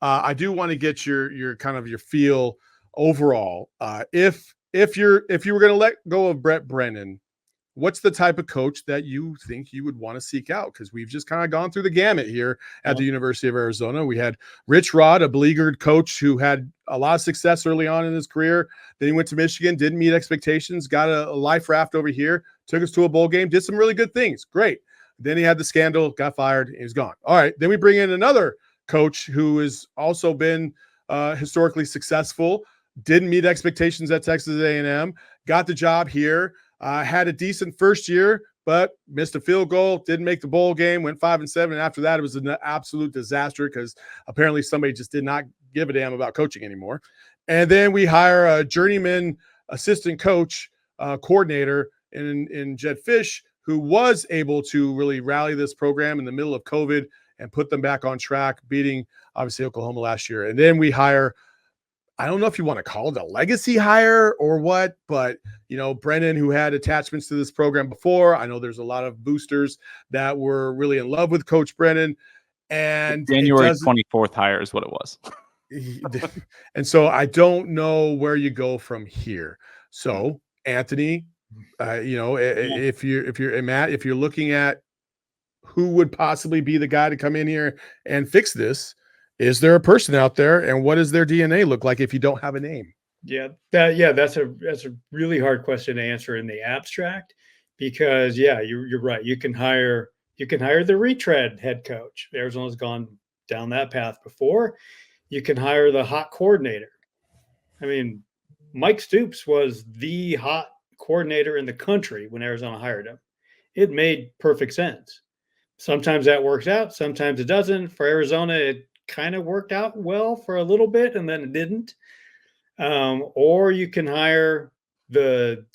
I do want to get your kind of your feel overall. If you were going to let go of Brent Brennan, what's the type of coach that you think you would want to seek out? Because we've just kind of gone through the gamut here at the University of Arizona. We had Rich Rod, a beleaguered coach who had a lot of success early on in his career. Then he went to Michigan, didn't meet expectations, got a life raft over here, took us to a bowl game, did some really good things. Great. Then he had the scandal, got fired, and he's gone. All right. Then we bring in another coach who has also been historically successful, didn't meet expectations at Texas A&M, got the job here. Had a decent first year, but missed a field goal, didn't make the bowl game, went 5-7. And after that, it was an absolute disaster because apparently somebody just did not give a damn about coaching anymore. And then we hire a journeyman assistant coach, coordinator in Jed Fish, who was able to really rally this program in the middle of COVID and put them back on track, beating obviously Oklahoma last year. And then we hire, I don't know if you want to call it a legacy hire or what, but, Brennan, who had attachments to this program before. I know there's a lot of boosters that were really in love with Coach Brennan. And January 24th hire is what it was. And so I don't know where you go from here. So, Anthony, if you're Matt, if you're looking at who would possibly be the guy to come in here and fix this, is there a person out there, and what does their DNA look like if you don't have a name? That's a really hard question to answer in the abstract, because you're right. You can hire the retread head coach. Arizona's gone down that path before. You can hire the hot coordinator. I mean, Mike Stoops was the hot coordinator in the country when Arizona hired him. It made perfect sense. Sometimes that works out, sometimes it doesn't. For Arizona, it kind of worked out well for a little bit, and then it didn't. Or you can hire the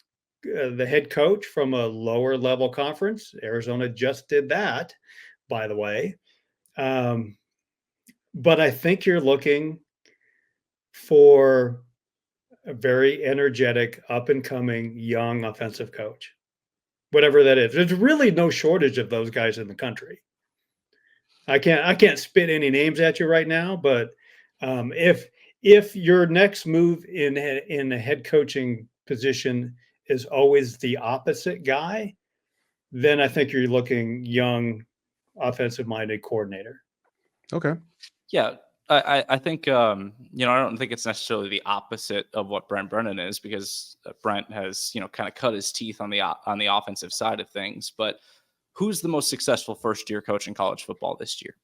head coach from a lower level conference. Arizona just did that, by the way. But I think you're looking for a very energetic, up and coming, young offensive coach, whatever that is. There's really no shortage of those guys in the country. I can't spit any names at you right now, but if your next move in a head coaching position is always the opposite guy, then I think you're looking young, offensive-minded coordinator. Okay. Yeah, I think I don't think it's necessarily the opposite of what Brent Brennan is, because Brent has kind of cut his teeth on the offensive side of things. But who's the most successful first-year coach in college football this year?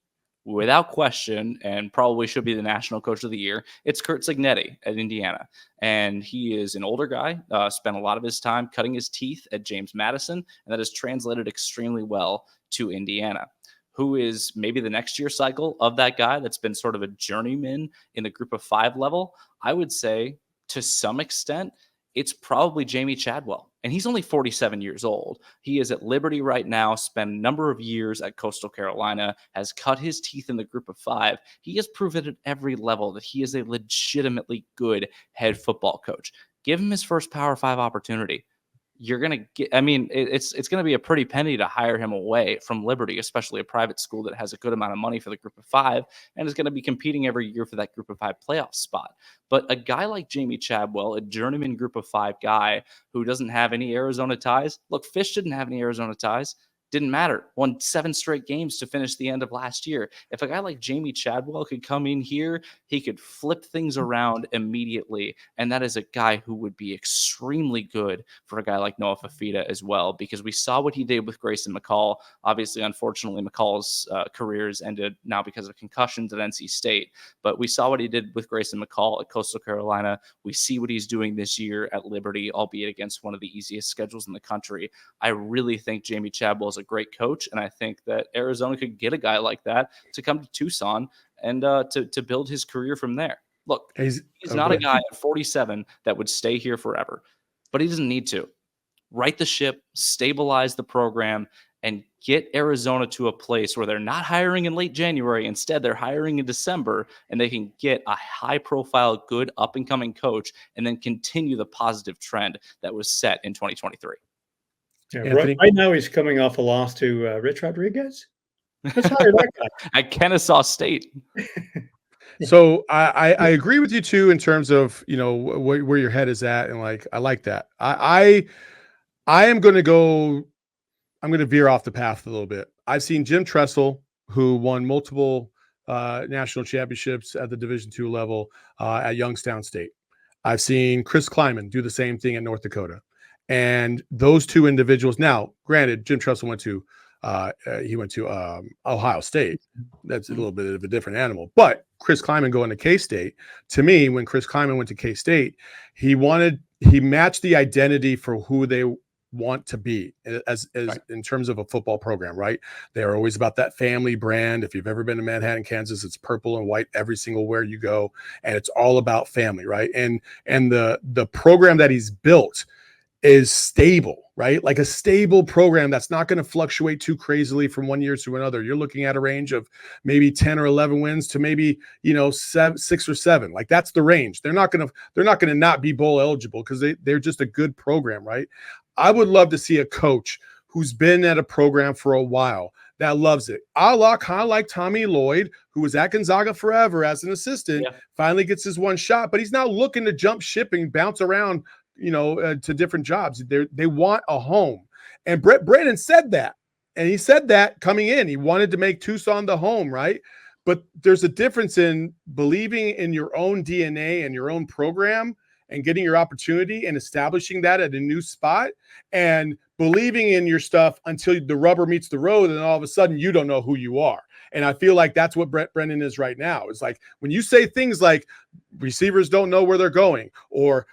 Without question, and probably should be the national coach of the year, it's Curt Cignetti at Indiana. And he is an older guy, spent a lot of his time cutting his teeth at James Madison, and that has translated extremely well to Indiana. Who is maybe the next year cycle of that guy that's been sort of a journeyman in the group of 5 level? I would say to some extent, it's probably Jamie Chadwell. And he's only 47 years old. He is at Liberty right now, spent a number of years at Coastal Carolina, has cut his teeth in the group of 5. He has proven at every level that he is a legitimately good head football coach. Give him his first Power 5 opportunity. You're going to get, it's going to be a pretty penny to hire him away from Liberty, especially a private school that has a good amount of money for the group of 5 and is going to be competing every year for that group of 5 playoff spot. But a guy like Jamie Chadwell, a journeyman group of 5 guy who doesn't have any Arizona ties. Look, Fish didn't have any Arizona ties. Didn't matter. Won 7 straight games to finish the end of last year. If a guy like Jamie Chadwell could come in here, he could flip things around immediately. And that is a guy who would be extremely good for a guy like Noah Fafita as well, because we saw what he did with Grayson McCall. Obviously, unfortunately, McCall's career has ended now because of concussions at NC State. But we saw what he did with Grayson McCall at Coastal Carolina. We see what he's doing this year at Liberty, albeit against one of the easiest schedules in the country. I really think Jamie Chadwell is a great coach, and I think that Arizona could get a guy like that to come to Tucson and to build his career from there. Look, he's not a guy at 47 that would stay here forever, but he doesn't need to. Right the ship, stabilize the program, and get Arizona to a place where they're not hiring in late January. Instead, they're hiring in December, and they can get a high-profile, good up-and-coming coach and then continue the positive trend that was set in 2023. Yeah, right now he's coming off a loss to Rich Rodriguez. Let's hire that guy. At Kennesaw State. So I agree with you too in terms of, you know, where your head is at, and like I like that. I am going to go. I'm going to veer off the path a little bit. I've seen Jim Tressel, who won multiple national championships at the Division II level at Youngstown State. I've seen Chris Kleiman do the same thing at North Dakota, and those two individuals. Now, granted, Jim Tressel went to Ohio State. That's a little bit of a different animal. But Chris Kleiman going to K-State, to me, when Chris Kleiman went to K-State, he matched the identity for who they want to be as right. In terms of a football program, right? They're always about that family brand. If you've ever been to Manhattan, Kansas, it's purple and white every single where you go, and it's all about family, right? And the program that he's built is stable, right? Like a stable program that's not going to fluctuate too crazily from one year to another. You're looking at a range of maybe 10 or 11 wins to maybe, 6 or 7. Like that's the range. They're not going to not be bowl eligible because they're just a good program, right? I would love to see a coach who's been at a program for a while that loves it. Kind of like Tommy Lloyd, who was at Gonzaga forever as an assistant, finally gets his one shot, but he's now looking to jump ship and bounce around, to different jobs. They want a home. And Brent Brennan said that. And he said that coming in. He wanted to make Tucson the home, right? But there's a difference in believing in your own DNA and your own program and getting your opportunity and establishing that at a new spot, and believing in your stuff until the rubber meets the road, and all of a sudden you don't know who you are. And I feel like that's what Brent Brennan is right now. It's like when you say things like receivers don't know where they're going, or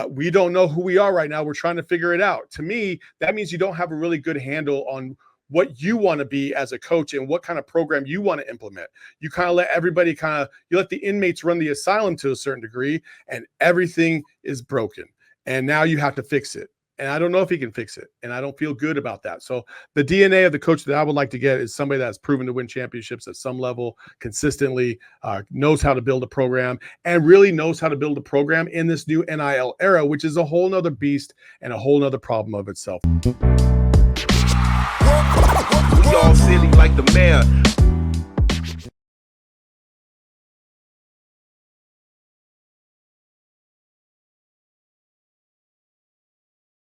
we don't know who we are right now, we're trying to figure it out. To me, that means you don't have a really good handle on what you want to be as a coach and what kind of program you want to implement. You kind of let everybody you let the inmates run the asylum to a certain degree, and everything is broken. And now you have to fix it. And I don't know if he can fix it. And I don't feel good about that. So the DNA of the coach that I would like to get is somebody that's proven to win championships at some level consistently, knows how to build a program, and really knows how to build a program in this new NIL era, which is a whole nother beast and a whole nother problem of itself. We all silly like the mayor.